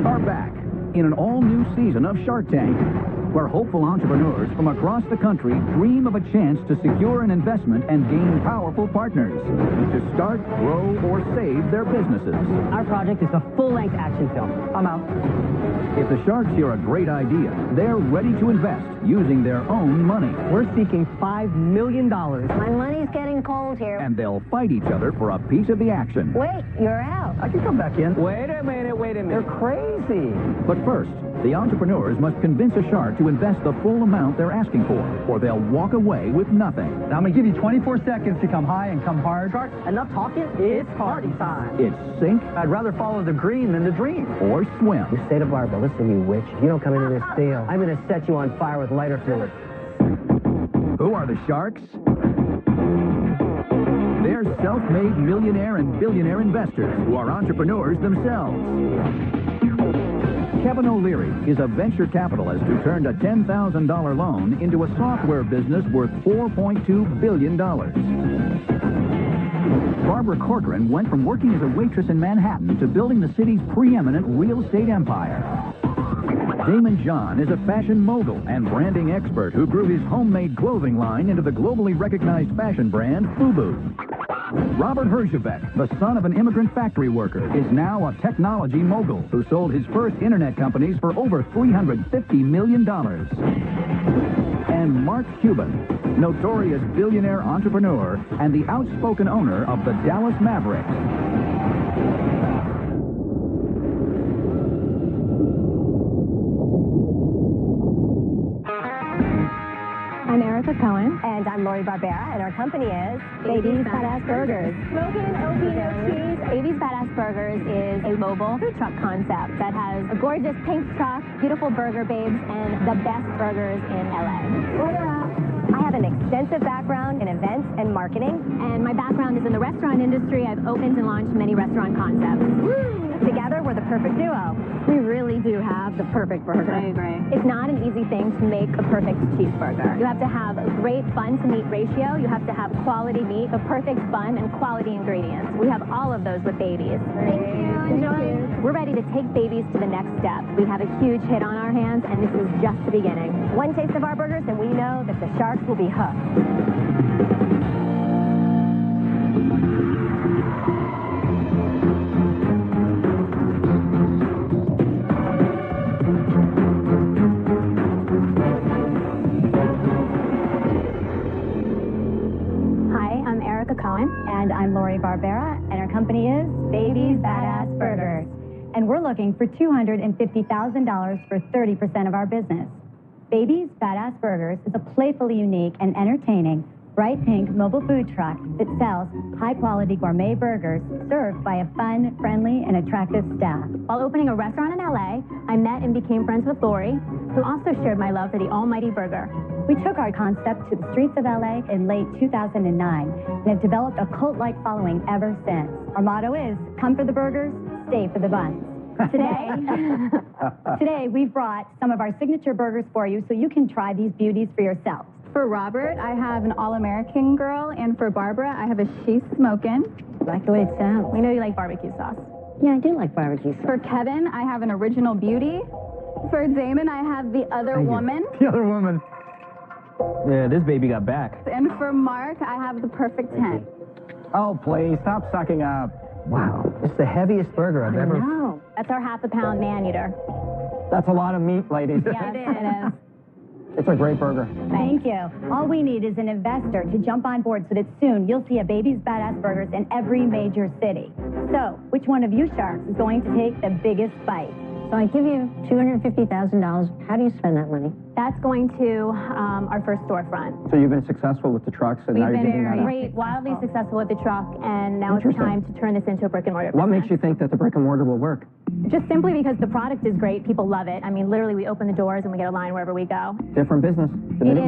are back in an all-new season of Shark Tank, where hopeful entrepreneurs from across the country dream of a chance to secure an investment and gain powerful partners to start, grow, or save their businesses. Our project is a full-length action film. I'm out. If the Sharks hear a great idea, they're ready to invest using their own money. We're seeking $5 million. My money's getting cold here. And they'll fight each other for a piece of the action. Wait, you're out. I can come back in. Wait a minute. They're crazy. But first, the entrepreneurs must convince a shark to invest the full amount they're asking for, or they'll walk away with nothing. Now, I'm going to give you 24 seconds to come high and come hard. Shark, enough talking. It's party time. It's sink. I'd rather follow the green than the dream. Or swim. You say to Barbara, listen, you witch, if you don't come into this deal, I'm going to set you on fire with lighter fluid. Who are the Sharks? They're self-made millionaire and billionaire investors who are entrepreneurs themselves. Kevin O'Leary is a venture capitalist who turned a $10,000 loan into a software business worth $4.2 billion. Barbara Corcoran went from working as a waitress in Manhattan to building the city's preeminent real estate empire. Damon John is a fashion mogul and branding expert who grew his homemade clothing line into the globally recognized fashion brand FUBU. Robert Herjavec, the son of an immigrant factory worker, is now a technology mogul who sold his first internet companies for over $350 million. And Mark Cuban, notorious billionaire entrepreneur and the outspoken owner of the Dallas Mavericks. I'm Erica Cohen. And I'm Lori Barbera, and our company is Baby's Badass Burgers. Smoking OP No Cheese. Baby's Badass Burgers is a mobile food truck concept that has a gorgeous pink truck, beautiful burger babes, and the best burgers in LA. Order up. I have an extensive background in events and marketing. And my background is in the restaurant industry. I've opened and launched many restaurant concepts. Woo! Together, we're the perfect duo. We really do have the perfect burger. I agree. It's not an easy thing to make a perfect cheeseburger. You have to have a great bun-to-meat ratio. You have to have quality meat, a perfect bun, and quality ingredients. We have all of those with Babies. Thank you. Enjoy. We're ready to take Babies to the next step. We have a huge hit on our hands, and this is just the beginning. One taste of our burgers, and we know that the Sharks will be hooked. Cohen. And I'm Lori Barbera, and our company is Baby's Badass Burgers. And we're looking for $250,000 for 30% of our business. Baby's Badass Burgers is a playfully unique and entertaining bright pink mobile food truck that sells high-quality gourmet burgers served by a fun, friendly, and attractive staff. While opening a restaurant in LA, I met and became friends with Lori, who also shared my love for the almighty burger. We took our concept to the streets of LA in late 2009 and have developed a cult-like following ever since. Our motto is, come for the burgers, stay for the buns. Today, we've brought some of our signature burgers for you so you can try these beauties for yourself. For Robert, I have an all-American girl, and for Barbara, I have a she's smokin'. Like the way it sounds. We know you like barbecue sauce. Yeah, I do like barbecue sauce. For Kevin, I have an original beauty. For Damon, I have the other woman. The other woman. Yeah, this baby got back. And for Mark, I have the perfect 10. Oh, please, stop sucking up. Wow, it's the heaviest burger I've ever... No, that's our half-a-pound man-eater. That's a lot of meat, ladies. Yeah, it is. It's a great burger. Thank you. All we need is an investor to jump on board so that soon you'll see a Baby's Badass Burgers in every major city. So, which one of you sharks is going to take the biggest bite? So I give you $250,000. How do you spend that money? That's going to our first storefront. So you've been successful with the trucks, and now you're getting that We've been wildly successful with the truck, and now it's time to turn this into a brick-and-mortar business. What makes you think that the brick-and-mortar will work? Just simply because the product is great. People love it. I mean, literally, we open the doors and we get a line wherever we go. Different business. It is,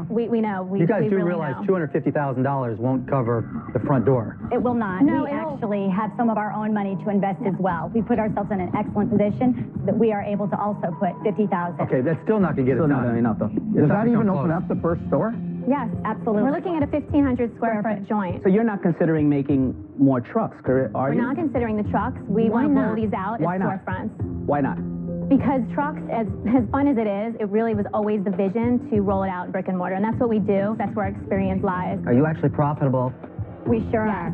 but we know. You guys do really realize know. $250,000 won't cover the front door. It will not. No, we actually have some of our own money to invest as well. We put ourselves in an excellent position so that we are able to also put $50,000. Okay, that's still not going to get it done. Not enough, though. Does that even open up the first store? Yes, absolutely. We're looking at a 1,500 square foot joint. So you're not considering making more trucks, are We're you? not considering the trucks. We want to roll these out as storefronts. Why not? Because trucks, as fun as it is, it really was always the vision to roll it out in brick and mortar, and that's what we do. That's where our experience lies. Are you actually profitable? We sure are.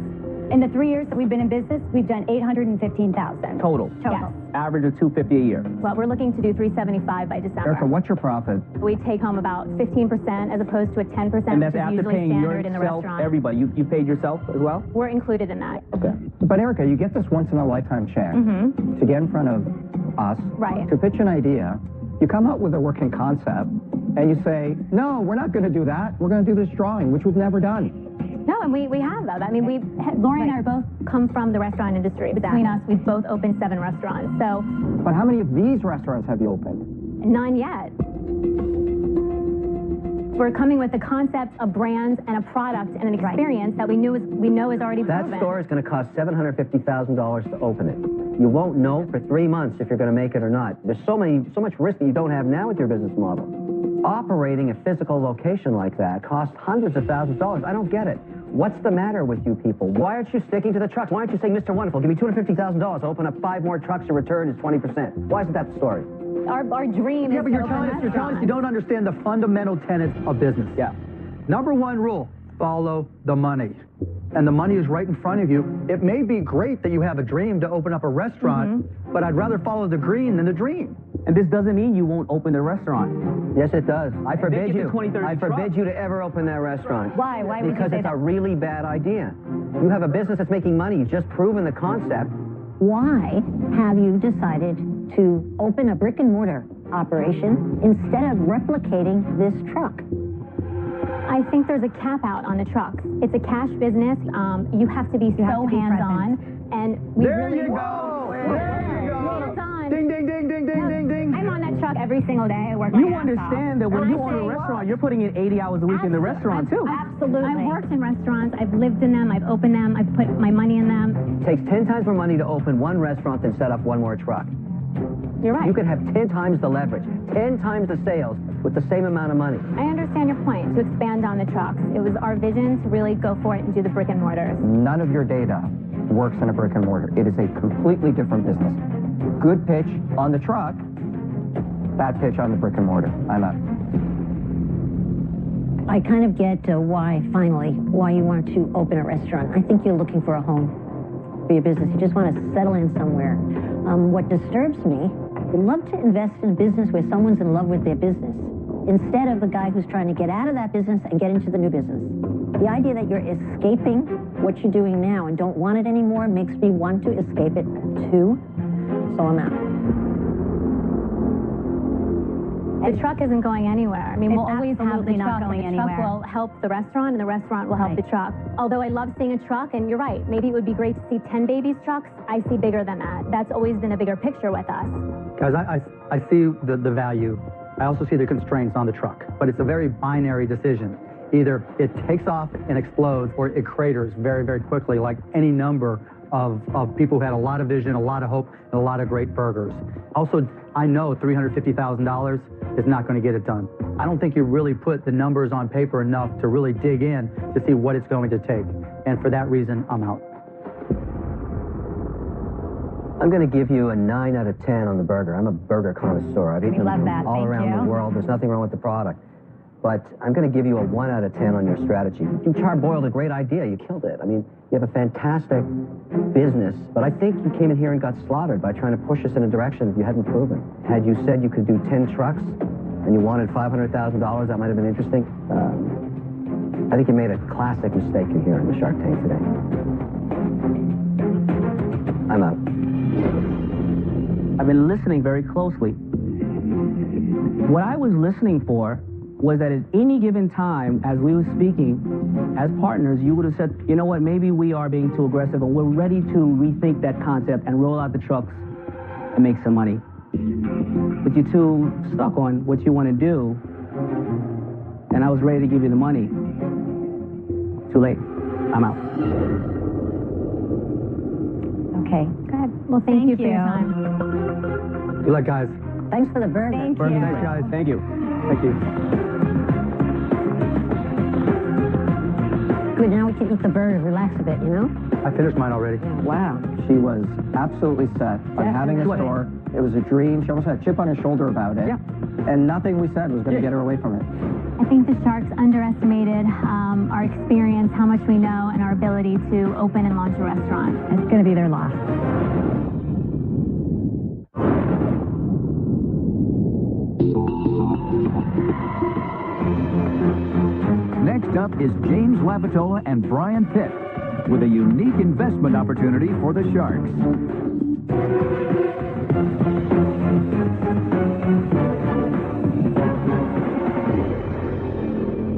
In the 3 years that we've been in business, we've done $815,000. Total. Yes. Average of $250 a year. Well, we're looking to do $375 by December. Erica, what's your profit? We take home about 15% as opposed to a 10%, And that's which is after usually paying standard in the yourself, restaurant. everybody. You paid yourself as well? We're included in that. Okay. But Erica, you get this once-in-a-lifetime chance to get in front of us, Right. to pitch an idea. You come up with a working concept, and you say, no, we're not going to do that. We're going to do this drawing, which we've never done. No, and we have though. I mean, Lori and I are both come from the restaurant industry. Between us, we've both opened 7 restaurants. So, But how many of these restaurants have you opened? none yet. We're coming with a concept, a brand, and a product, and an experience that we know is already proven. That store is going to cost $750,000 to open it. You won't know for 3 months if you're going to make it or not. There's so much risk that you don't have now with your business model. Operating a physical location like that costs hundreds of thousands of dollars. I don't get it. What's the matter with you people? Why aren't you sticking to the trucks? Why aren't you saying, Mr. Wonderful, give me $250,000, open up 5 more trucks, your return is 20%. Why isn't that the story? Our dream is Yeah, but to you're open telling us you don't understand the fundamental tenets of business. Yeah. Number 1 rule, follow the money. And the money is right in front of you. It may be great that you have a dream to open up a restaurant, but I'd rather follow the green than the dream. And this doesn't mean you won't open the restaurant. Yes, it does. I forbid get the you. 20, 30 I forbid trucks. you to ever open that restaurant. Why? Why would you Because say it's that? a really bad idea. You have a business that's making money. You've just proven the concept. Why have you decided to open a brick and mortar operation instead of replicating this truck? I think there's a cap out on the trucks. It's a cash business. You have to be so hands-on, and we There really... you go! There you go! Hands-on. Ding, ding, ding, ding, ding, ding, ding. I'm on that truck every single day. I work my You ass off. understand that when And you I own a say, restaurant, you're putting in 80 hours a week in the restaurant, too. Absolutely. I've worked in restaurants. I've lived in them. I've opened them. I've put my money in them. It takes 10 times more money to open 1 restaurant than set up 1 more truck. You're right. You could have 10 times the leverage, 10 times the sales with the same amount of money. I understand your point, to expand on the trucks. It was our vision to really go for it and do the brick and mortars. None of your data works in a brick and mortar. It is a completely different business. Good pitch on the truck, bad pitch on the brick and mortar. I'm out. I kind of get why you want to open a restaurant. I think you're looking for a home for your business. You just want to settle in somewhere. What disturbs me, I'd love to invest in a business where someone's in love with their business instead of the guy who's trying to get out of that business and get into the new business. The idea that you're escaping what you're doing now and don't want it anymore makes me want to escape it too, so I'm out. The truck isn't going anywhere. I mean, It's we'll always have the absolutely not truck, going and the truck anywhere. will help the restaurant, and the restaurant will help the truck. Although I love seeing a truck, and you're right, maybe it would be great to see 10 babies trucks. I see bigger than that. That's always been a bigger picture with us. Guys, I see the value. I also see the constraints on the truck, but it's a very binary decision. Either it takes off and explodes, or it craters very, very quickly, like any number of people who had a lot of vision, a lot of hope, and a lot of great burgers. Also, I know $350,000 is not going to get it done. I don't think you really put the numbers on paper enough to really dig in to see what it's going to take. And for that reason, I'm out. I'm going to give you a 9 out of 10 on the burger. I'm a burger connoisseur. I've eaten love them that. all Thank around you. the world. There's nothing wrong with the product. But I'm going to give you a 1 out of 10 on your strategy. You charboiled a great idea. You killed it. I mean, you have a fantastic business, but I think you came in here and got slaughtered by trying to push us in a direction that you hadn't proven. Had you said you could do 10 trucks and you wanted $500,000, that might have been interesting. I think you made a classic mistake in here in the Shark Tank today. I'm out. I've been listening very closely. What I was listening for was that at any given time, as we were speaking, as partners, you would have said, you know what, maybe we are being too aggressive, and we're ready to rethink that concept and roll out the trucks and make some money. But you're too stuck on what you want to do, and I was ready to give you the money. Too late. I'm out. Okay. Go ahead. Well, thank you for your time. Good luck, guys. Thanks for the burger. Thank Burger, you. thanks, guys. Thank you. Thank you. Good, now we can eat the burger, relax a bit, you know? I finished mine already. Wow. She was absolutely set on having a store. It was a dream. She almost had a chip on her shoulder about it. Yeah. And nothing we said was going to get her away from it. I think the Sharks underestimated our experience, how much we know, and our ability to open and launch a restaurant. It's going to be their loss. Next up is James Lavatola and Brian Pitt with a unique investment opportunity for the Sharks.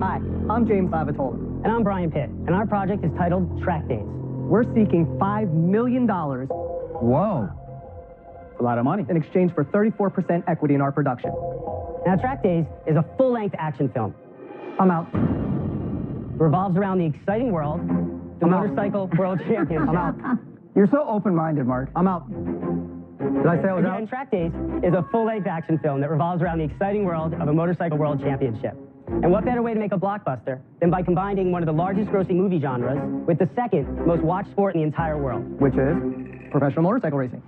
Hi, I'm James Lavatola. And I'm Brian Pitt. And our project is titled Track Days. We're seeking $5 million. Whoa. A lot of money. In exchange for 34% equity in our production. Now, Track Days is a full-length action film. I'm out. Revolves around the exciting world, the motorcycle world championship. I'm out. You're so open-minded, Mark. I'm out. Did I say I was out? And Track Days is a full-length action film that revolves around the exciting world of a motorcycle world championship. And what better way to make a blockbuster than by combining one of the largest grossing movie genres with the second most watched sport in the entire world? Which is? Professional motorcycle racing.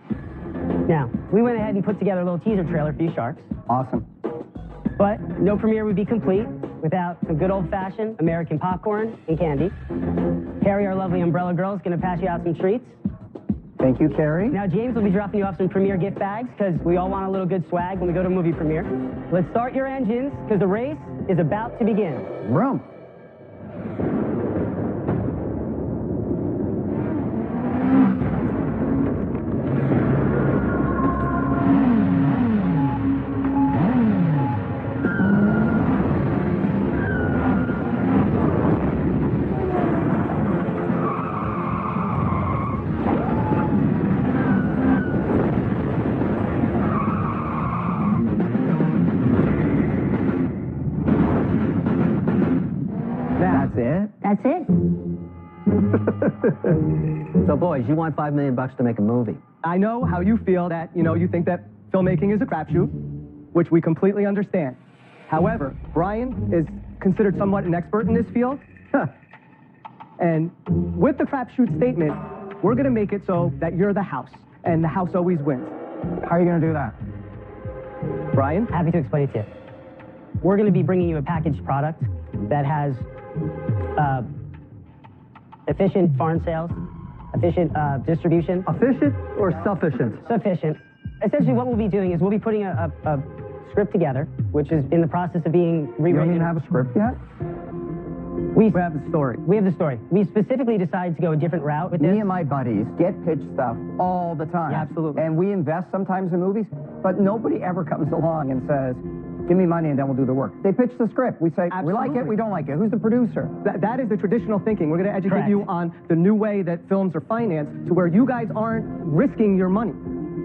Now, we went ahead and put together a little teaser trailer for you Sharks. Awesome. But no premiere would be complete without some good old-fashioned American popcorn and candy. Carrie, our lovely umbrella girl, is going to pass you out some treats. Thank you, Carrie. Now, James will be dropping you off some premiere gift bags because we all want a little good swag when we go to a movie premiere. Let's start your engines because the race is about to begin. Vroom. That's it? So, boys, you want $5 million to make a movie. I know how you feel that, you think that filmmaking is a crapshoot, which we completely understand. However, Brian is considered somewhat an expert in this field. And with the crapshoot statement, we're going to make it so that you're the house, and the house always wins. How are you going to do that? Brian? Happy to explain it to you. We're going to be bringing you a packaged product that has efficient foreign sales, efficient distribution. Efficient or sufficient? Sufficient. Essentially, what we'll be doing is we'll be putting a script together, which is in the process of being rewritten. You don't even have a script yet? We have the story. We have the story. We specifically decided to go a different route with this. Me and my buddies get pitched stuff all the time. Yeah, absolutely. And we invest sometimes in movies, but nobody ever comes along and says, give me money and then we'll do the work. They pitch the script. We say, we like it, we don't like it. Who's the producer? That is the traditional thinking. We're going to educate you on the new way that films are financed to where you guys aren't risking your money.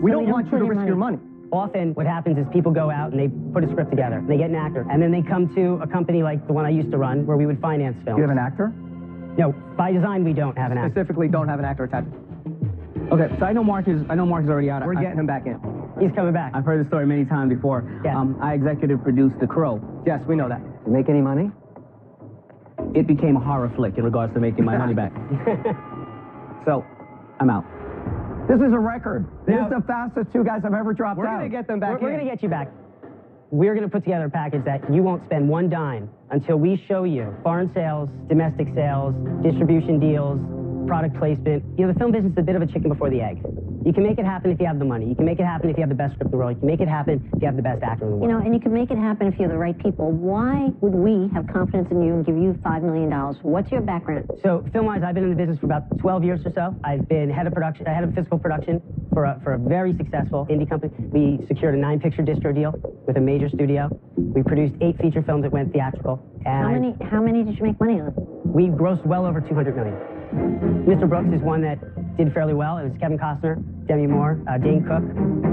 We don't want you to risk your money. Often what happens is people go out and they put a script together, and they get an actor, and then they come to a company like the one I used to run where we would finance films. You have an actor? No, by design we don't have an actor. Specifically don't have an actor attached. Okay, so I know Mark is already out. We're getting him back in. He's coming back. I've heard the story many times before. Yes. I executive produced The Crow. Yes, we know that. You make any money? It became a horror flick in regards to making my money back. So, I'm out. This is a record. This is the fastest two guys I've ever dropped out. We're going to get them back. We're going to get you back. We're going to put together a package that you won't spend one dime until we show you foreign sales, domestic sales, distribution deals, product placement. The film business is a bit of a chicken before the egg. You can make it happen if you have the money. You can make it happen if you have the best script in the world. You can make it happen if you have the best actor in the world. And you can make it happen if you're the right people. Why would we have confidence in you and give you $5 million? What's your background? So, film-wise, I've been in the business for about 12 years or so. I've been head of physical production for a very successful indie company. We secured a 9-picture distro deal with a major studio. We produced 8 feature films that went theatrical. And How many did you make money on? We grossed well over $200 million. Mr. Brooks is one that did fairly well. It was Kevin Costner, Demi Moore, Dane Cook.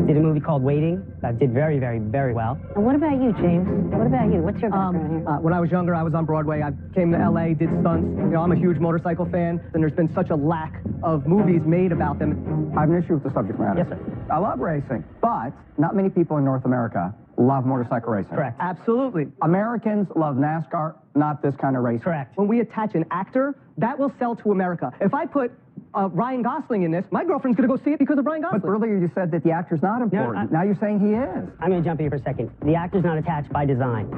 Did a movie called Waiting. Did very, very, very well. And what about you, James? What about you? What's your background here? When I was younger, I was on Broadway. I came to LA, did stunts. I'm a huge motorcycle fan, and there's been such a lack of movies made about them. I have an issue with the subject matter. Yes, sir. I love racing, but not many people in North America love motorcycle racing. Correct. Absolutely. Americans love NASCAR, not this kind of racing. Correct. When we attach an actor, that will sell to America. If I put Ryan Gosling in this, my girlfriend's going to go see it because of Ryan Gosling. But earlier you said that the actor's not important. Now you're saying he is. I'm going to jump in here for a second. The actor's not attached by design.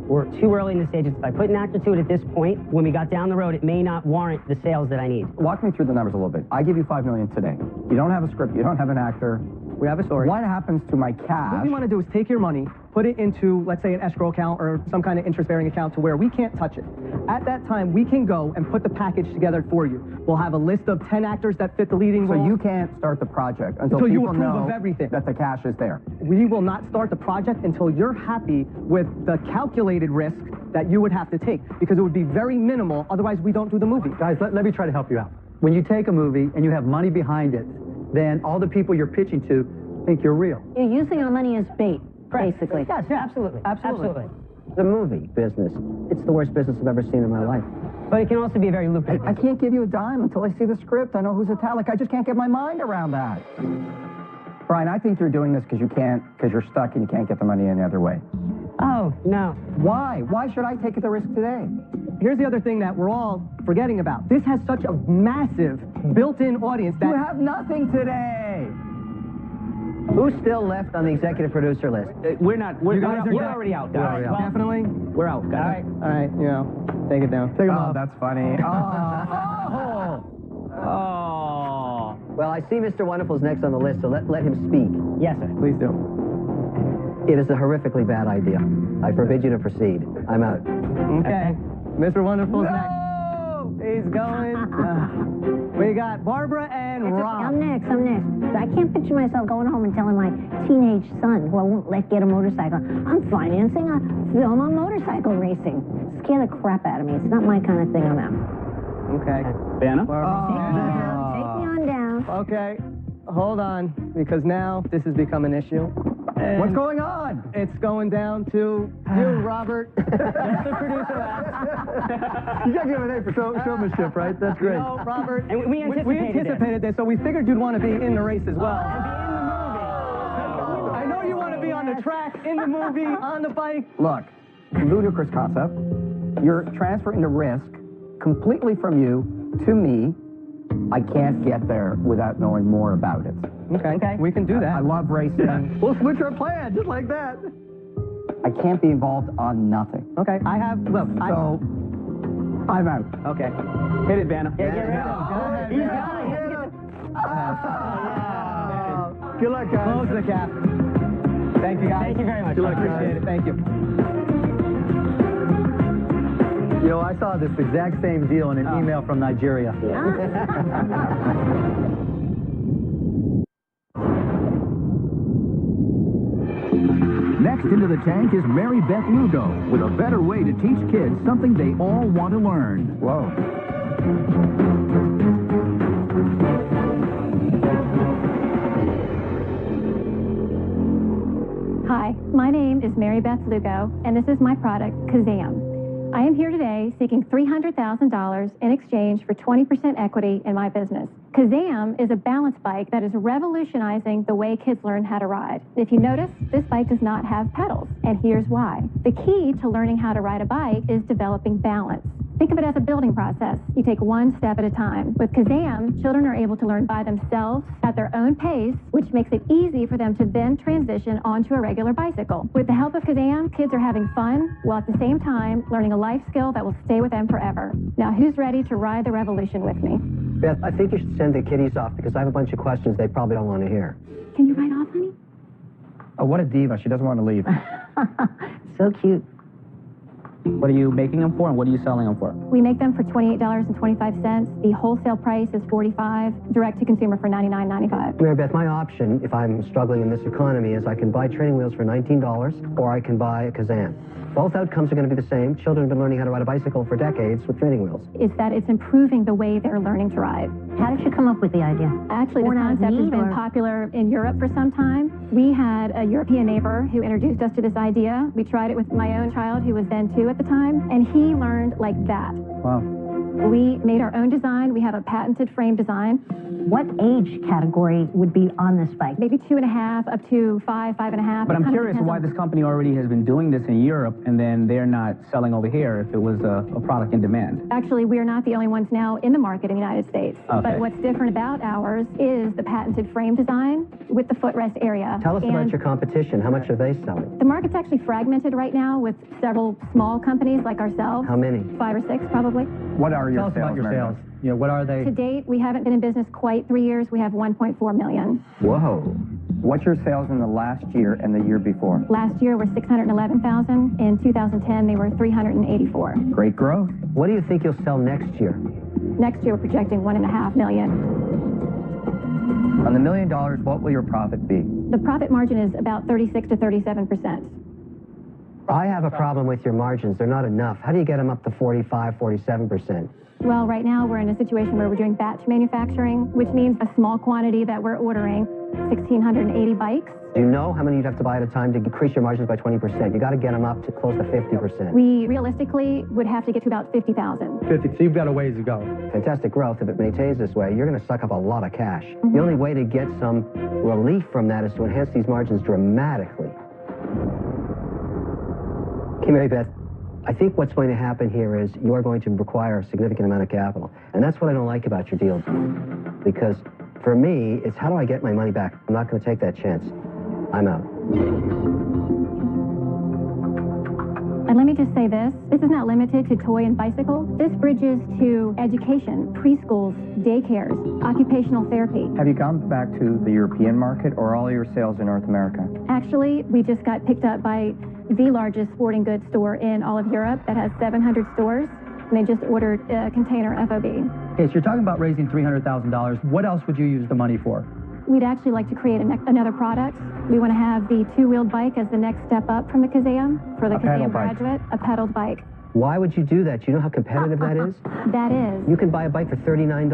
We're too early in the stages. If I put an actor to it at this point, when we got down the road, it may not warrant the sales that I need. Walk me through the numbers a little bit. I give you $5 million today. You don't have a script. You don't have an actor. We have a story. What happens to my cash? What we want to do is take your money, put it into, let's say, an escrow account or some kind of interest-bearing account to where we can't touch it. At that time, we can go and put the package together for you. We'll have a list of 10 actors that fit the leading role. So you can't start the project until you people approve know of everything. that the cash is there. We will not start the project until you're happy with the calculated risk that you would have to take, because it would be very minimal. Otherwise, we don't do the movie. Guys, let me try to help you out. When you take a movie and you have money behind it, then all the people you're pitching to think you're real. You're using our money as bait, basically. Yes, absolutely. Absolutely. The movie business, it's the worst business I've ever seen in my life. But it can also be very lucrative. I can't give you a dime until I see the script. I know who's italic. I just can't get my mind around that. Brian, I think you're doing this because you're stuck and you can't get the money any other way. Oh, no. Why? Why should I take the risk today? Here's the other thing that we're all forgetting about. This has such a massive built-in audience that... You have nothing today. Who's still left on the executive producer list? We're already out, guys. Well, definitely? We're out, guys. All right, you know, take it down. Take them off. That's funny. Oh. Well, I see Mr. Wonderful's next on the list, so let him speak. Yes, sir. Please do. It is a horrifically bad idea. I forbid you to proceed. I'm out. Okay. Mr. Wonderful's next. He's going. We got Barbara and Rob. I'm next. I can't picture myself going home and telling my teenage son, who I won't let get a motorcycle, I'm financing a film on motorcycle racing. Scare the crap out of me. It's not my kind of thing. I'm out. Okay. Vanna? Take me on down. Okay. Hold on, because now this has become an issue. And what's going on? It's going down to you, Robert. That's the producer. You got to give an A for showmanship, right? That's great. No, Robert. And we anticipated this, so we figured you'd want to be in the race as well. I know you want to be on the track, in the movie, on the bike. Look, ludicrous concept. You're transferring the risk completely from you to me. I can't get there without knowing more about it. Okay. We can do that. I love racing. We'll switch our plan, just like that. I can't be involved on nothing. Okay, I'm out. Okay. Hit it, Vanna. Yeah, get rid of it. He's got it. Good luck, guys. Close the cap. Thank you, guys. Thank you very much. Good luck, Appreciate it. Thank you. You know, I saw this exact same deal in an email from Nigeria. Next into the tank is Mary Beth Lugo with a better way to teach kids something they all want to learn. Whoa. Hi, my name is Mary Beth Lugo, and this is my product, Kazam. I am here today seeking $300,000 in exchange for 20% equity in my business. Kazam is a balance bike that is revolutionizing the way kids learn how to ride. If you notice, this bike does not have pedals, and here's why. The key to learning how to ride a bike is developing balance. Think of it as a building process. You take one step at a time. With Kazam, children are able to learn by themselves at their own pace, which makes it easy for them to then transition onto a regular bicycle. With the help of Kazam, kids are having fun while at the same time learning a life skill that will stay with them forever. Now, who's ready to ride the revolution with me? Beth, I think you should send the kiddies off because I have a bunch of questions they probably don't want to hear. Can you ride off, honey? Oh, what a diva. She doesn't want to leave. So cute. What are you making them for, and what are you selling them for? We make them for $28.25. The wholesale price is $45. Direct to consumer for $99.95. Mary Beth, my option, if I'm struggling in this economy, is I can buy training wheels for $19 or I can buy a Kazam. Both outcomes are going to be the same. Children have been learning how to ride a bicycle for decades with training wheels. It's that it's improving the way they're learning to ride. How did you come up with the idea? Actually, the concept has been popular in Europe for some time. We had a European neighbor who introduced us to this idea. We tried it with my own child, who was then 2 at the time, and he learned like that. Wow. We made our own design. We have a patented frame design. What age category would be on this bike? Maybe 2.5 up to 5, 5.5. But I'm curious why this company already has been doing this in Europe and then they're not selling over here if it was a product in demand. Actually, we're not the only ones now in the market in the United States. Okay. But what's different about ours is the patented frame design with the footrest area. Tell us about your competition. How much are they selling? The market's actually fragmented right now with several small companies like ourselves. How many? 5 or 6 probably. What are your Tell us sales? about your Mary sales. Beth? You know, what are they? To date, we haven't been in business quite 3 years. We have 1.4 million. Whoa. What's your sales in the last year and the year before? Last year were 611,000. In 2010, they were 384. Great growth. What do you think you'll sell next year? Next year, we're projecting 1.5 million. On the $1 million, what will your profit be? The profit margin is about 36 to 37%. I have a problem with your margins. They're not enough. How do you get them up to 45, 47%? Well, right now we're in a situation where we're doing batch manufacturing, which means a small quantity that we're ordering, 1,680 bikes. Do you know how many you'd have to buy at a time to increase your margins by 20%? You got to get them up to close to 50%. We realistically would have to get to about 50,000. 50, so you've got a ways to go. Fantastic growth. If it maintains this way, you're going to suck up a lot of cash. The only way to get some relief from that is to enhance these margins dramatically. Okay, Mary Beth, I think what's going to happen here is you're going to require a significant amount of capital. And that's what I don't like about your deal. Because for me, it's how do I get my money back? I'm not going to take that chance. I'm out. And let me just say this is not limited to toy and bicycle. This bridges to education, preschools, daycares, occupational therapy. Have you gone back to the European market or all your sales in North America? Actually, we just got picked up by the largest sporting goods store in all of Europe that has 700 stores. And they just ordered a container FOB. Okay, so you're talking about raising $300,000. What else would you use the money for? We'd actually like to create another product. We want to have the two-wheeled bike as the next step up from the Kazam for the Kazam graduate, a pedaled bike. Why would you do that? Do you know how competitive that is? That is. You can buy a bike for $39.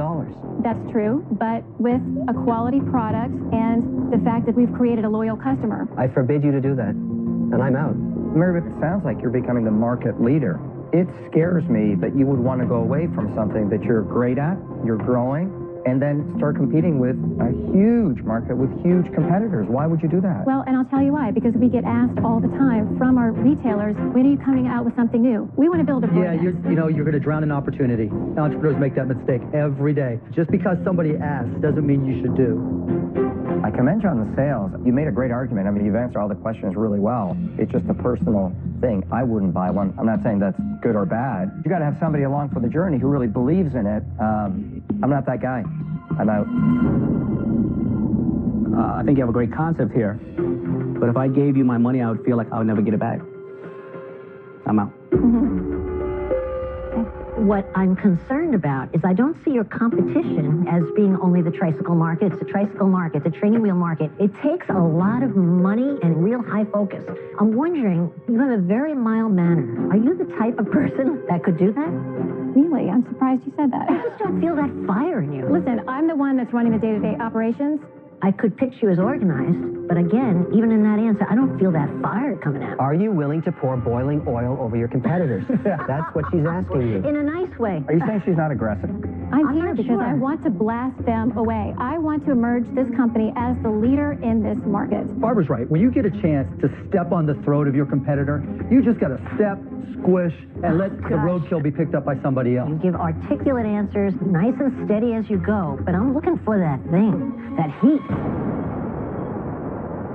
That's true, but with a quality product and the fact that we've created a loyal customer. I forbid you to do that, and I'm out. Mary Beth, it sounds like you're becoming the market leader. It scares me that you would want to go away from something that you're great at, you're growing, and then start competing with a huge market with huge competitors. Why would you do that? Well, and I'll tell you why, because we get asked all the time from our retailers, when are you coming out with something new? We want to build a brand. Yeah, you're going to drown in opportunity. Entrepreneurs make that mistake every day. Just because somebody asks doesn't mean you should do. I commend you on the sales. You made a great argument. I mean, you've answered all the questions really well. It's just a personal thing. I wouldn't buy one. I'm not saying that's good or bad. You got to have somebody along for the journey who really believes in it. I'm not that guy. I'm out. I think you have a great concept here. But if I gave you my money, I would feel like I would never get it back. I'm out. What I'm concerned about is I don't see your competition as being only the tricycle market. It's the tricycle market, the training wheel market. It takes a lot of money and real high focus. I'm wondering, you have a very mild manner. Are you the type of person that could do that? Really? I'm surprised you said that. I just don't feel that fire in you. Listen, I'm the one that's running the day-to-day operations. I could picture you as organized, but again, even in that answer, I don't feel that fire coming out. Are you willing to pour boiling oil over your competitors? That's what she's asking you. In a nice way. Are you saying she's not aggressive? I'm here because I want to blast them away. I want to emerge this company as the leader in this market. Barbara's right. When you get a chance to step on the throat of your competitor, you just got to step, squish, and let the roadkill be picked up by somebody else. You give articulate answers, nice and steady as you go, but I'm looking for that thing, that heat.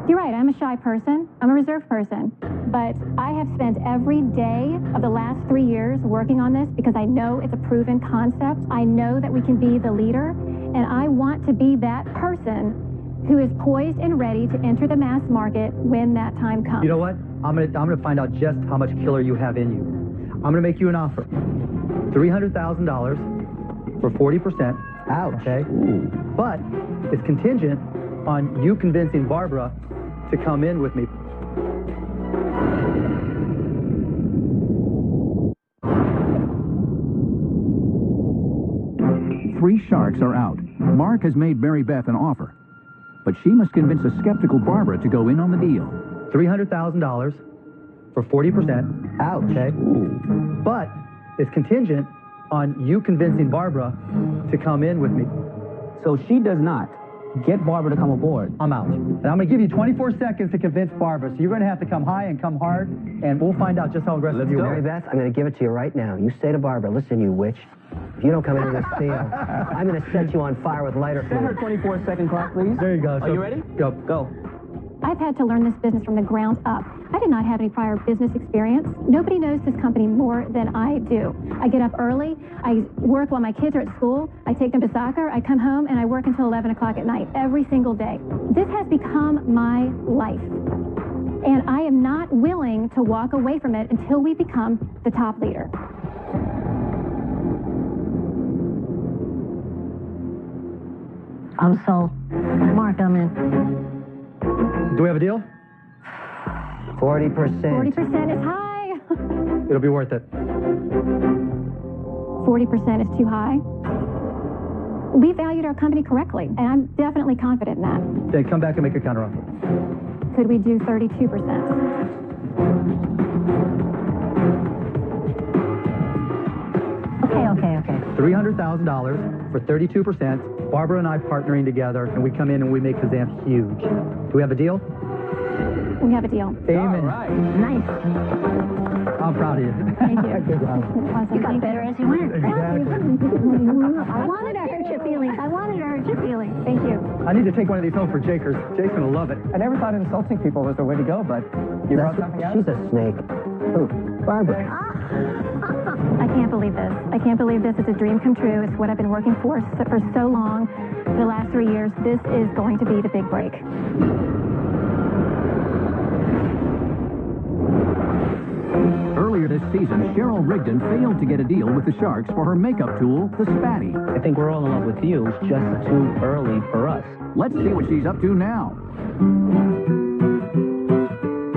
You're right, I'm a shy person. I'm a reserved person. But I have spent every day of the last 3 years working on this because I know it's a proven concept. I know that we can be the leader, and I want to be that person who is poised and ready to enter the mass market when that time comes. You know what? I'm gonna find out just how much killer you have in you. I'm gonna make you an offer. $300,000 for 40%. Ouch. Okay? Ooh. But it's contingent on you convincing Barbara to come in with me. Three sharks are out. Mark has made Mary Beth an offer, but she must convince a skeptical Barbara to go in on the deal. $300,000 for 40%. Ouch. Okay? Ooh. But it's contingent on you convincing Barbara to come in with me. So she does not get Barbara to come aboard. I'm out. And I'm going to give you 24 seconds to convince Barbara. So you're going to have to come high and come hard, and we'll find out just how aggressive you are. Mary Beth, I'm going to give it to you right now. You say to Barbara, listen, you witch, if you don't come into this deal, I'm going to set you on fire with lighter Set her fluid. 24-second clock, please. There you go. Are you ready? Go. Go. I've had to learn this business from the ground up. I did not have any prior business experience. Nobody knows this company more than I do. I get up early, I work while my kids are at school, I take them to soccer, I come home, and I work until 11 o'clock at night every single day. This has become my life. And I am not willing to walk away from it until we become the top leader. I'm sold. Mark, I'm in. Do we have a deal? 40%. 40% is high. It'll be worth it. 40% is too high. We valued our company correctly, and I'm definitely confident in that. Then come back and make a counteroffer. Could we do 32%? Okay. $300,000 for 32%. Barbara and I partnering together, and we come in and we make Kazam huge. Do we have a deal? We have a deal. Amen. All right. Nice. I'm proud of you. Thank you. Good job. Awesome. You got Thank better as you went. Exactly. I wanted to hurt your feelings. I wanted to hurt your feelings. Thank you. I need to take one of these home for Jake, 'cause Jake's going to love it. I never thought insulting people was the way to go, but you brought something out. She's a snake. Who? Barbara. I can't believe this. I can't believe this. It's a dream come true. It's what I've been working for so long. For the last 3 years, this is going to be the big break. Earlier this season, Cheryl Rigdon failed to get a deal with the Sharks for her makeup tool, the Spatty. I think we're all in love with you. It's just too early for us. Let's see what she's up to now.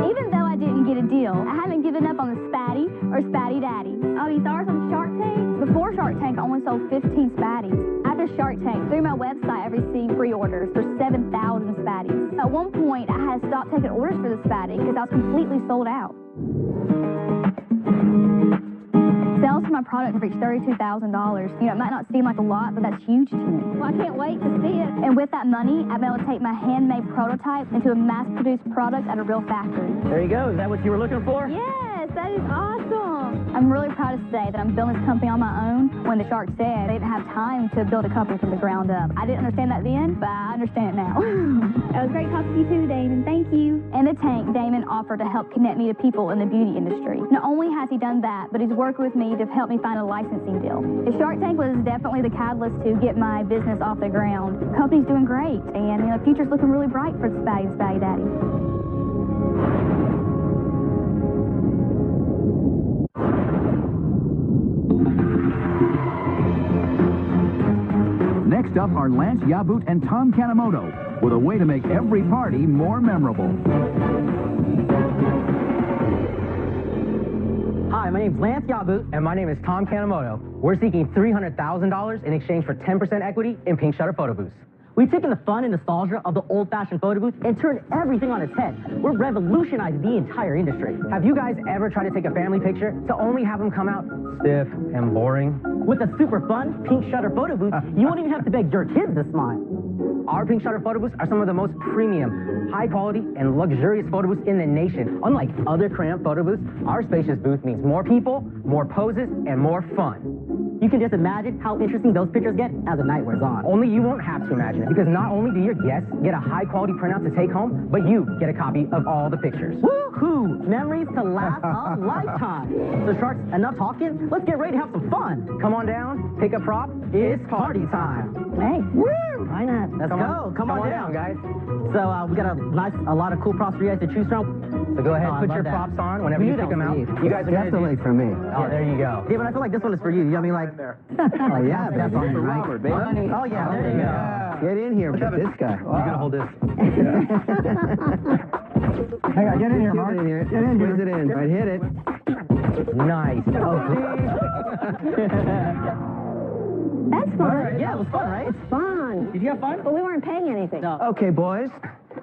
Even though I didn't get a deal, I haven't given up on the Spatty or Spatty Daddy. Oh, you saw us on Shark Tank? Before Shark Tank, I only sold 15 Spatties. After Shark Tank, through my website, I received pre-orders for 7,000 Spatties. At one point, I had stopped taking orders for the Spatty because I was completely sold out. Sales for my product have reached $32,000. You know, it might not seem like a lot, but that's huge to me. Well, I can't wait to see it. And with that money, I've been able to take my handmade prototype into a mass-produced product at a real factory. There you go. Is that what you were looking for? Yes, that is awesome. I'm really proud to say that I'm building this company on my own when the Shark said they didn't have time to build a company from the ground up. I didn't understand that then, but I understand it now. It was great talking to you too, Damon. Thank you. In the tank, Damon offered to help connect me to people in the beauty industry. Not only has he done that, but he's worked with me to help me find a licensing deal. The Shark Tank was definitely the catalyst to get my business off the ground. The company's doing great, and the future's looking really bright for Spatty and Spatty Daddy. Next up are Lance Yabut and Tom Kanemoto with a way to make every party more memorable. Hi, my name's Lance Yabut, and my name is Tom Kanemoto. We're seeking $300,000 in exchange for 10% equity in Pink Shutter Photo Booths. We've taken the fun and nostalgia of the old-fashioned photo booth and turned everything on its head. We're revolutionizing the entire industry. Have you guys ever tried to take a family picture to only have them come out stiff and boring? With a super fun Pink Shutter Photo Booth, you won't even have to beg your kids to smile. Our Pink Shutter Photo Booths are some of the most premium, high-quality, and luxurious photo booths in the nation. Unlike other cramped photo booths, our spacious booth means more people, more poses, and more fun. You can just imagine how interesting those pictures get as the night wears on. Only you won't have to imagine it, because not only do your guests get a high-quality printout to take home, but you get a copy of all the pictures. Woohoo! Memories to last a lifetime. So, Sharks, enough talking. Let's get ready to have some fun. Come on down, pick a prop. It's party time. Hey, Woo! why not? Let's go. Come on down, guys. So we got a lot of cool props for you guys to choose from. So go ahead, put your props on whenever you pick them out. You guys are Definitely for me. Oh, there you go. Yeah, but I feel like this one is for you. You know what I mean? Like, Oh, yeah, that's baby. on for Robert, baby. Oh, yeah, there you go. Get in here with this guy. You're going to hold this. Hang on, get in here, Get Mark. in here. Get in here. Squeeze it in. Right, hit it. Nice. That's fun. Yeah, it was fun, right? It's fun. Did you have fun? But we weren't paying anything. No. Okay, boys.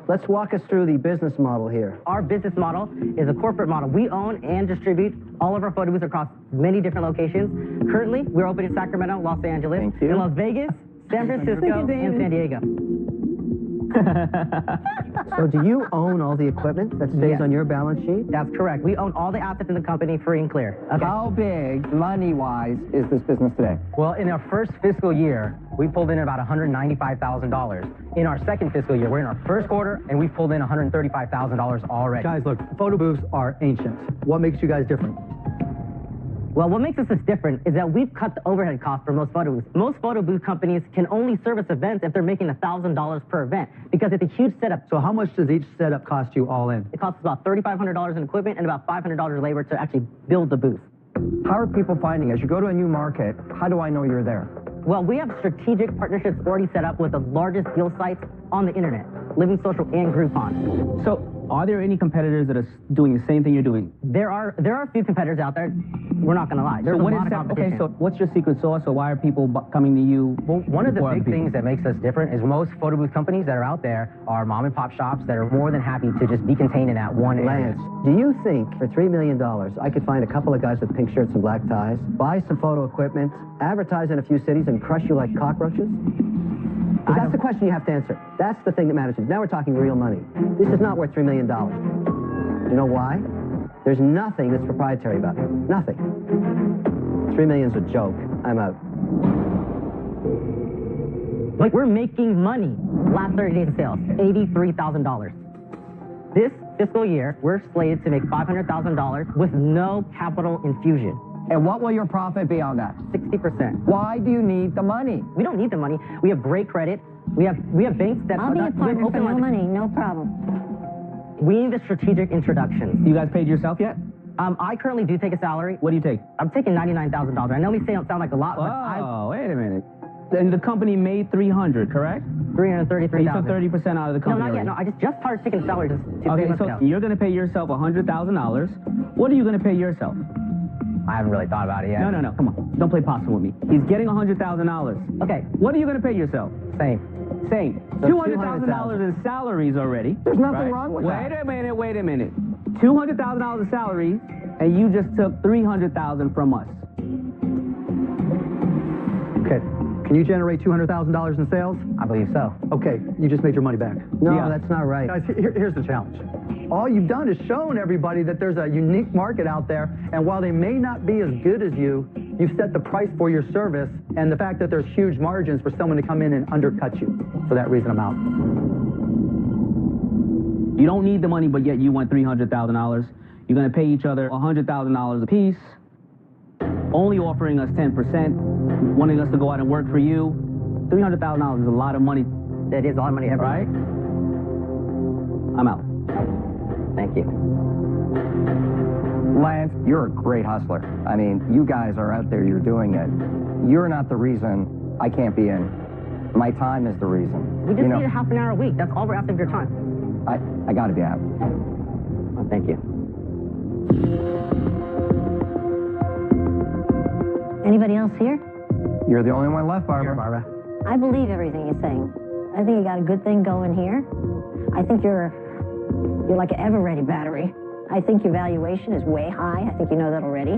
Let's walk us through the business model here. Our business model is a corporate model. We own and distribute all of our photo booths across many different locations, Currently, we're open in Sacramento, Los Angeles, Thank you. in Las Vegas, San Francisco, and San Diego. So do you own all the equipment that stays Yes. on your balance sheet? That's correct. We own all the assets in the company free and clear. Okay. How big, money-wise, is this business today? Well, in our first fiscal year, we pulled in about $195,000. In our second fiscal year, we're in our first quarter, and we pulled in $135,000 already. Guys, look, photo booths are ancient. What makes you guys different? Well, what makes us different is that we've cut the overhead cost for most photo booths. Most photo booth companies can only service events if they're making $1,000 per event because it's a huge setup. So how much does each setup cost you all in? It costs about $3,500 in equipment and about $500 labor to actually build the booth. How are people finding us? You go to a new market, how do I know you're there? Well, we have strategic partnerships already set up with the largest deal sites on the internet, Living Social and Groupon. So, are there any competitors that are doing the same thing you're doing? There are a few competitors out there. We're not going to lie. There's So a what lot is of that? competition. Okay, so what's your secret sauce, or why are people coming to you? Well, one of the before other big people? things that makes us different is most photo booth companies that are out there are mom and pop shops that are more than happy to just be contained in that one area. Lance, do you think for $3 million I could find a couple of guys with pink shirts and black ties, buy some photo equipment, advertise in a few cities, and crush you like cockroaches? Because that's the question you have to answer. That's the thing that matters. Now we're talking real money. This is not worth $3 million. You know why? There's nothing that's proprietary about it. Nothing. $3 million's a joke. I'm out. Like, we're making money. Last 30 days of sales, $83,000. This fiscal year, we're slated to make $500,000 with no capital infusion. And what will your profit be on that? 60%. Why do you need the money? We don't need the money. We have great credit. We have banks that I'll be a partner for no money, no problem. We need the strategic introductions. You guys paid yourself yet? I currently do take a salary. What do you take? I'm taking $99,000. I know we sound like a lot, but Oh, wait a minute. And the company made $300, correct? $333,000. You took 30% out of the company. No, not yet. No, I just started taking salary just 2 Okay, months so ago. you're going to pay yourself $100,000. What are you going to pay yourself? I haven't really thought about it yet. No, come on. Don't play possum with me. He's getting $100,000. Okay. What are you going to pay yourself? Same. So $200,000 in salaries already. There's nothing wrong with that. Wait a minute. $200,000 in salaries, and you just took $300,000 from us. Okay. Can you generate $200,000 in sales? I believe so. Okay, you just made your money back. No, that's not right. Guys, here's the challenge. All you've done is shown everybody that there's a unique market out there, and while they may not be as good as you, you've set the price for your service, and the fact that there's huge margins for someone to come in and undercut you. For that reason, I'm out. You don't need the money, but yet you want $300,000. You're going to pay each other $100,000 a piece, only offering us 10%, wanting us to go out and work for you. $300,000 is a lot of money. That is a lot of money ever. Right? I'm out. Thank you. Lance, you're a great hustler. I mean, you guys are out there, you're doing it. You're not the reason I can't be in. My time is the reason. We just need a half an hour a week. That's all we're asking of your time. I got to be out. Well, thank you. Anybody else here? You're the only one left, Barbara. I believe everything you're saying. I think you got a good thing going here. I think you're like an ever-ready battery. I think your valuation is way high. I think you know that already.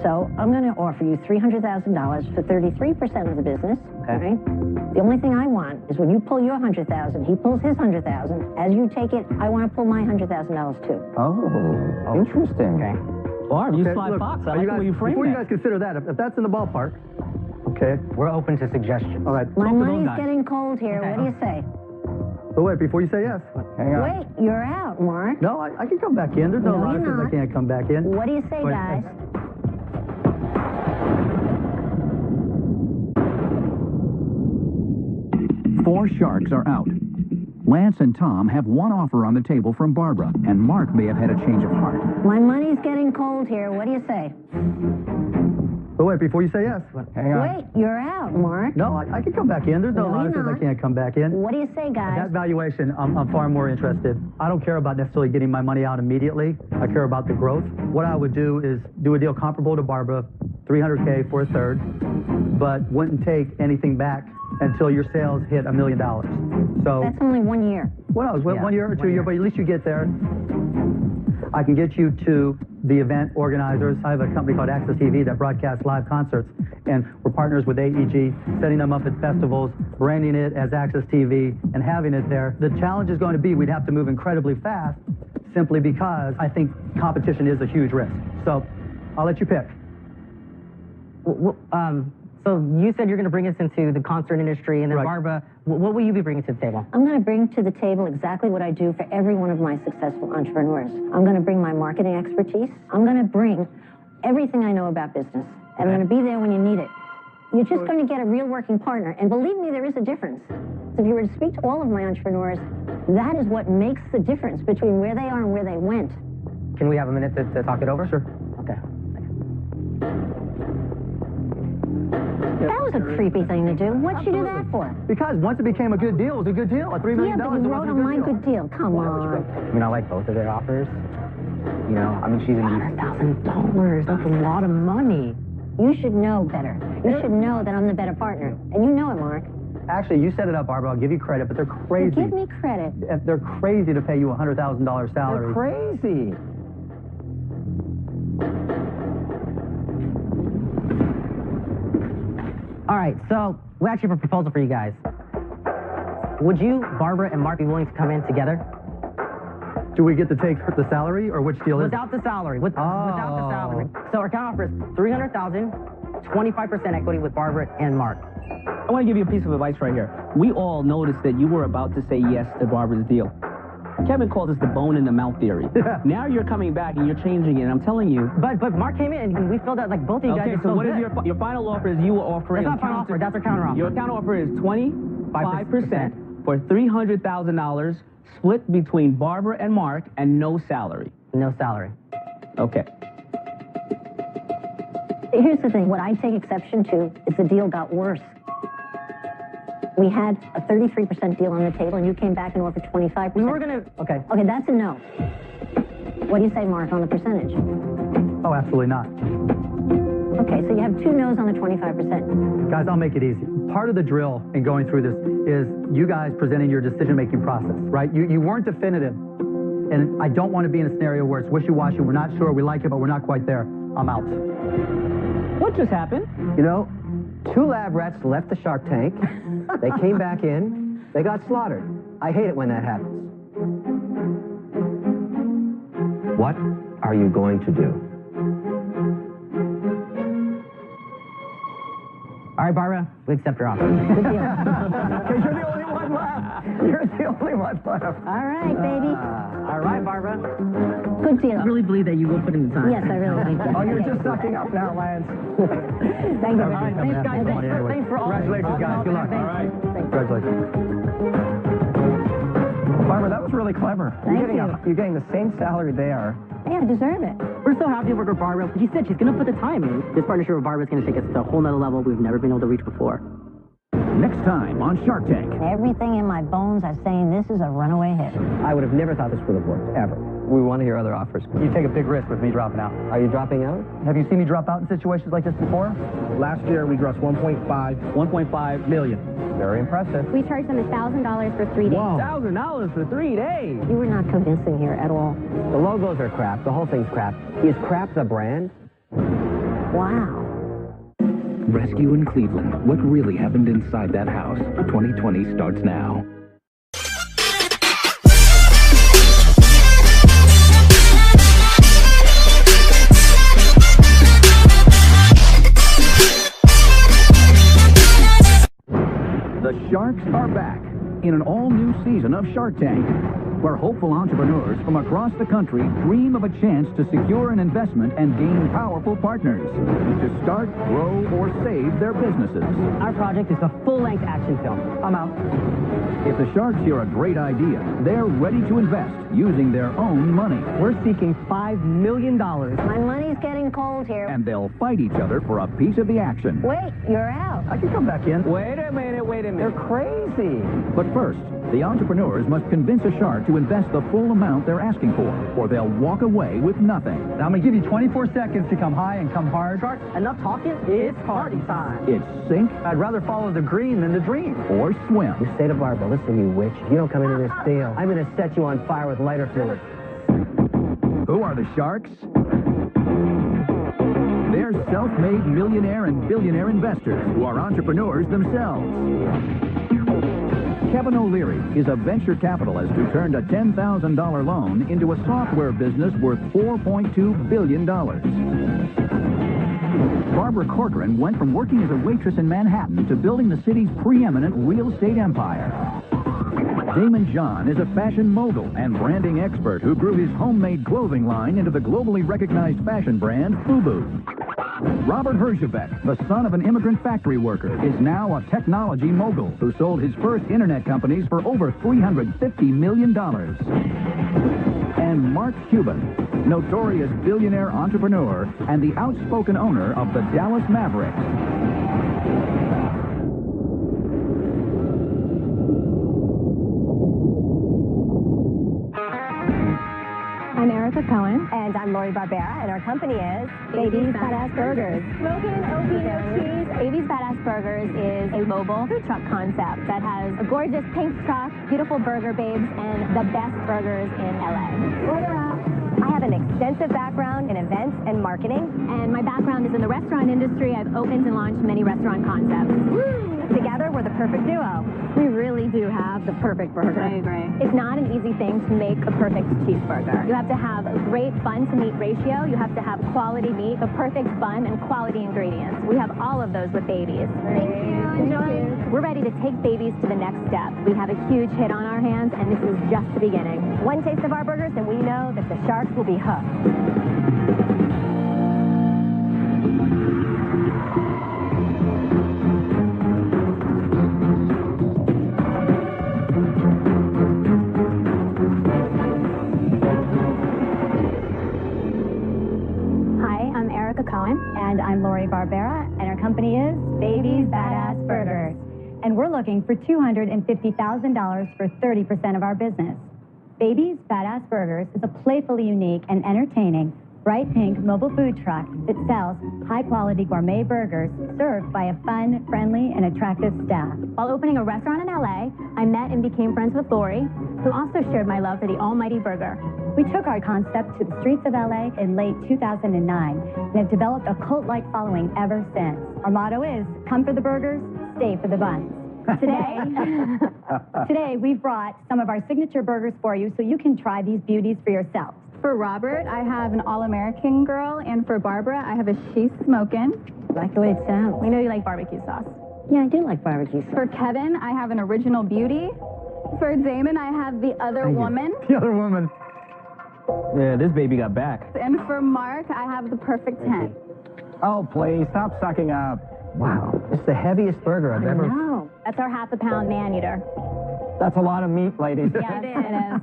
So I'm going to offer you $300,000 for 33% of the business. Okay. Right? The only thing I want is when you pull your $100,000, he pulls his $100,000. As you take it, I want to pull my $100,000 too. Oh, interesting. Okay. Barb, you Okay, sly look, fox. I are like you the guys, way you frame before you that. guys consider that, if that's in the ballpark, okay. We're open to suggestions. All right. My Talk to those money's guys. getting cold here. Okay. What do you say? But wait, before you say yes. Hang on. Wait, you're out, Mark. No, I can come back in. There's no No, lot of you're things I not. can't come back in. What do you say, Wait, guys? Four sharks are out. Lance and Tom have one offer on the table from Barbara, and Mark may have had a change of heart. My money's getting cold here. What do you say? But wait, before you say yes. Hang on. Wait, you're out, Mark. No, I can come back in. There's no No, lot of you're things I not. can't come back in. What do you say, At guys? that valuation, I'm far more interested. I don't care about necessarily getting my money out immediately. I care about the growth. What I would do is do a deal comparable to Barbara, $300K for a third, but wouldn't take anything back until your sales hit $1 million. So, That's only 1 year. what else? Yeah, 1 year or 2 1 year, year. but at least you get there. I can get you to the event organizers. I have a company called Access TV that broadcasts live concerts, and we're partners with AEG, setting them up at festivals, branding it as Access TV, and having it there. The challenge is going to be we'd have to move incredibly fast, simply because I think competition is a huge risk. So I'll let you pick. So you said you're going to bring us into the concert industry, and then Right. Barbara, what will you be bringing to the table? I'm going to bring to the table exactly what I do for every one of my successful entrepreneurs. I'm going to bring my marketing expertise. I'm going to bring everything I know about business, and I'm going to be there when you need it. You're just going to get a real working partner, and believe me, there is a difference. If you were to speak to all of my entrepreneurs, that is what makes the difference between where they are and where they went. Can we have a minute to talk it over? Sure. Okay. That was a creepy thing to do. What'd you do that for? Because once it became a good deal, it was a good deal. $3 million. Yeah, but you wrote on my good deal. Come on. I mean, I like both of their offers. You know, I mean, she's in $100,000. That's a lot of money. You should know better. You should know that I'm the better partner. And you know it, Mark. Actually, you set it up, Barbara. I'll give you credit, but they're crazy. Give me credit. They're crazy to pay you a $100,000 salary. They're crazy. All right, so we actually have a proposal for you guys. Would you, Barbara, and Mark be willing to come in together? Do we get to take the salary, or which deal is it? Without the salary. Without the salary. So our counter offer is $300,000, 25% equity with Barbara and Mark. I want to give you a piece of advice right here. We all noticed that you were about to say yes to Barbara's deal. Kevin called this the bone in the mouth theory. Yeah. Now you're coming back and you're changing it, and I'm telling you. But Mark came in and we felt that like both of you guys Okay, are so what good. is your final offer? Is you are offering? That's not final offer. That's our counter offer. Your counter offer is 25% for $300,000, split between Barbara and Mark, and no salary. No salary. Okay. Here's the thing. What I take exception to is the deal got worse. We had a 33% deal on the table, and you came back and offered 25%. We were going to... Okay. Okay, that's a no. What do you say, Mark, on the percentage? Oh, absolutely not. Okay, so you have two no's on the 25%. Guys, I'll make it easy. Part of the drill in going through this is you guys presenting your decision-making process, right? You weren't definitive, and I don't want to be in a scenario where it's wishy-washy, we're not sure, we like it, but we're not quite there. I'm out. What just happened? You know, 2 lab rats left the Shark Tank. They came back in. They got slaughtered. I hate it when that happens. What are you going to do? All right, Barbara, we accept your offer. Good deal. Because you're the only one left. You're the only one left. All right, baby. All right, Barbara. Good deal. I really believe that you will put in the time. Yes, I really think that. Oh, you're just sucking up now, Lance. Thank you. All right, thanks, guys. Thanks for all. Congratulations, guys. Good luck. All right. Congratulations. Barbara, that was really clever. Thank you. You're getting the same salary they are. Hey, I deserve it. We're so happy to work with Barbara. She said she's going to put the time in. This partnership with Barbara is going to take us to a whole nother level we've never been able to reach before. Next time on Shark Tank. Everything in my bones are saying this is a runaway hit. I would have never thought this would have worked, ever. We want to hear other offers. You take a big risk with me dropping out. Are you dropping out? Have you seen me drop out in situations like this before? Last year, we grossed 1.5 million. Very impressive. We charged them $1,000 for 3 days. $1,000 for 3 days. You were not convincing here at all. The logos are crap. The whole thing's crap. Is crap the brand? Wow. Rescue in Cleveland. What really happened inside that house? 2020 starts now. The Sharks are back in an all-new season of Shark Tank, where hopeful entrepreneurs from across the country dream of a chance to secure an investment and gain powerful partners to start, grow, or save their businesses. Our project is a full-length action film. I'm out. If the Sharks hear a great idea, they're ready to invest using their own money. We're seeking $5 million. My money's getting cold here. And they'll fight each other for a piece of the action. Wait, you're out. I can come back in. Wait a minute. They're crazy. But first, the entrepreneurs must convince a shark to invest the full amount they're asking for, or they'll walk away with nothing. Now, I'm going to give you 24 seconds to come high and come hard. Shark, enough talking. It's party time. It's sink I'd rather follow the green than the dream. or swim. You say to Barbara, listen, you witch, if you don't come into this deal, I'm going to set you on fire with lighter fluid. Who are the Sharks? self-made millionaire and billionaire investors who are entrepreneurs themselves. Kevin O'Leary is a venture capitalist who turned a $10,000 loan into a software business worth $4.2 billion. Barbara Corcoran went from working as a waitress in Manhattan to building the city's preeminent real estate empire. Damon John is a fashion mogul and branding expert who grew his homemade clothing line into the globally recognized fashion brand FUBU. Robert Herjavec, the son of an immigrant factory worker, is now a technology mogul who sold his first internet companies for over $350 million. And Mark Cuban, notorious billionaire entrepreneur and the outspoken owner of the Dallas Mavericks. I'm Erica Cohen. And I'm Lori Barbera, and our company is Baby's Badass Burgers. Smoking OP No Cheese. Baby's Badass Burgers is a mobile food truck concept that has a gorgeous pink truck, beautiful burger babes, and the best burgers in LA. Order up. I have an extensive background in events and marketing. And my background is in the restaurant industry. I've opened and launched many restaurant concepts. Together, we're the perfect duo. We really do have the perfect burger. I agree. It's not an easy thing to make a perfect cheeseburger. You have to have a great bun-to-meat ratio. You have to have quality meat, a perfect bun, and quality ingredients. We have all of those with Babies. Thank you. Enjoy. We're ready to take Babies to the next step. We have a huge hit on our hands, and this is just the beginning. One taste of our burgers, and we know that the sharks will be hooked. Cohen. And I'm Lori Barbera, and our company is Baby's Badass Burgers. And we're looking for $250,000 for 30% of our business. Baby's Badass Burgers is a playfully unique and entertaining bright pink mobile food truck that sells high-quality gourmet burgers served by a fun, friendly, and attractive staff. While opening a restaurant in LA, I met and became friends with Lori, who also shared my love for the almighty burger. We took our concept to the streets of LA in late 2009 and have developed a cult-like following ever since. Our motto is, come for the burgers, stay for the buns. Today, we've brought some of our signature burgers for you so you can try these beauties for yourself. For Robert, I have an all-American girl, and for Barbara, I have a she's smoking. Like the way it sounds. We know you like barbecue sauce. Yeah, I do like barbecue sauce. For Kevin, I have an original beauty. For Damon, I have the other woman. The other woman. Yeah, this baby got back. And for Mark, I have the perfect 10. Oh, please, stop sucking up. Wow, it's the heaviest burger I've ever... No. That's our half-a-pound man-eater. That's a lot of meat, ladies. Yes, it is.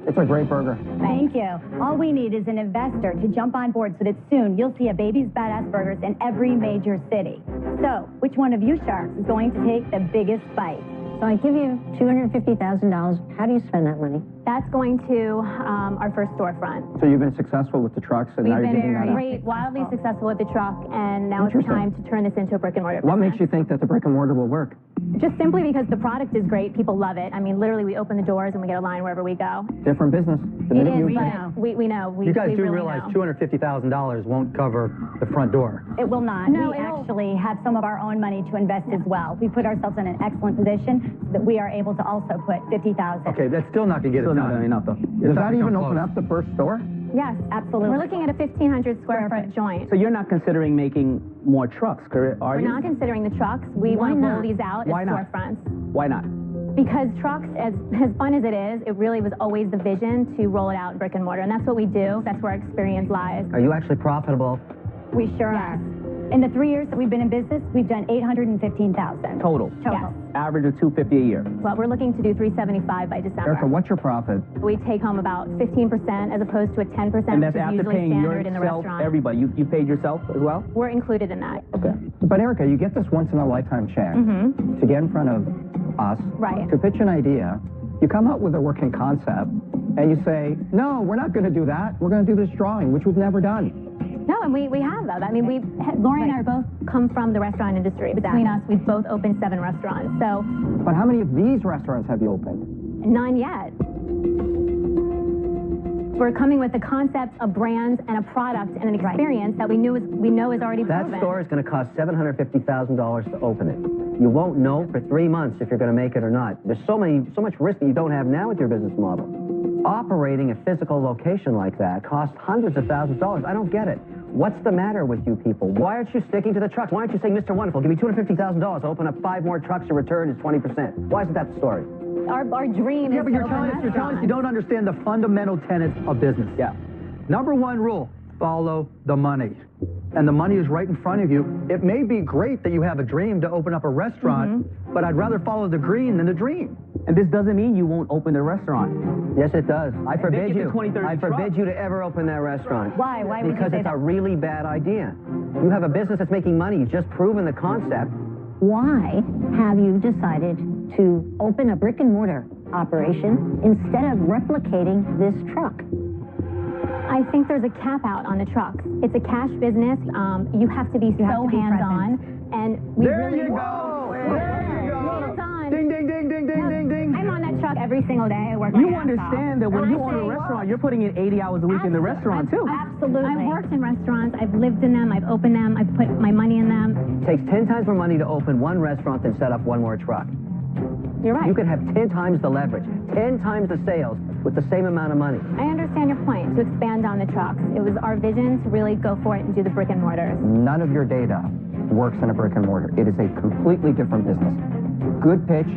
It's a great burger. Thank you. All we need is an investor to jump on board so that soon you'll see a Baby's Badass Burgers in every major city. So, which one of you sharks is going to take the biggest bite? So I give you $250,000. How do you spend that money? That's going to our first storefront. So you've been successful with the trucks, and now you're We've getting that been up. great, wildly successful with the truck, and now it's time to turn this into a brick-and-mortar business. What makes you think that the brick and mortar will work? Just simply because the product is great. People love it. I mean, literally, we open the doors and we get a line wherever we go. Different business. The It minute is, you- but we know. You guys we do really realize know. $250,000 won't cover the front door. It will not. No, we it'll- actually have some of our own money to invest as well. We put ourselves in an excellent position so that we are able to also put $50,000. Okay, that's still not going to get Still it not done. enough, though. Does that even open up the first store? Yes, Absolutely. We're looking at a 1,500 square foot joint. So you're not considering making more trucks, correct? Are We're you? not considering the trucks. We Why want to roll not? these out Why as not? storefronts. Why not? Because trucks, as fun as it is, it really was always the vision to roll it out in brick and mortar. And that's what we do. That's where our experience lies. Are you actually profitable? We sure are. In the 3 years that we've been in business, we've done $815,000. Total. Total. Average of $250 a year. Well, we're looking to do $375 by December. Erica, what's your profit? We take home about 15% as opposed to a 10%, And that's which is after usually paying standard in the yourself, restaurant. everybody. You paid yourself as well? We're included in that. Okay. But Erica, you get this once-in-a-lifetime chance to get in front of us, Right. to pitch an idea. You come up with a working concept, and you say, no, we're not going to do that. We're going to do this drawing, which we've never done. No, and we have though. I mean, Lori and I are both come from the restaurant industry. Between us, we've both opened 7 restaurants. So But how many of these restaurants have you opened? none yet. We're coming with a concept, a brand, and a product, and an experience that we know is already proven. That store is going to cost $750,000 to open it. You won't know for 3 months if you're going to make it or not. There's so much risk that you don't have now with your business model. Operating a physical location like that costs hundreds of thousands of dollars. I don't get it. What's the matter with you people? Why aren't you sticking to the trucks? Why aren't you saying, Mr. Wonderful, give me $250,000, open up 5 more trucks, your return is 20%? Why isn't that the story? Our dream is but you're telling us you don't understand the fundamental tenets of business. Yeah. Number one rule, follow the money. And the money is right in front of you. It may be great that you have a dream to open up a restaurant, but I'd rather follow the green than the dream. And this doesn't mean you won't open the restaurant. Yes, it does. I forbid you. 20, 30 I forbid you to ever open that restaurant. Why? Why would you say that? Because it's a really bad idea. You have a business that's making money. You've just proven the concept. Why have you decided to open a brick and mortar operation instead of replicating this truck? I think there's a cap out on the trucks. It's a cash business. You have to be so hands-on, and we really... There you go! There you go! Hands-on. Ding, ding, ding, ding, ding, ding, ding. I'm on that truck every single day. I work my You ass off. understand that when you own a restaurant, you're putting in 80 hours a week in the restaurant, too. Absolutely. I've worked in restaurants. I've lived in them. I've opened them. I've put my money in them. It takes 10 times more money to open one restaurant than set up one more truck. You're right. You could have 10 times the leverage, 10 times the sales with the same amount of money. I understand your point, to expand on the trucks. It was our vision to really go for it and do the brick and mortars. None of your data works in a brick and mortar. It is a completely different business. Good pitch.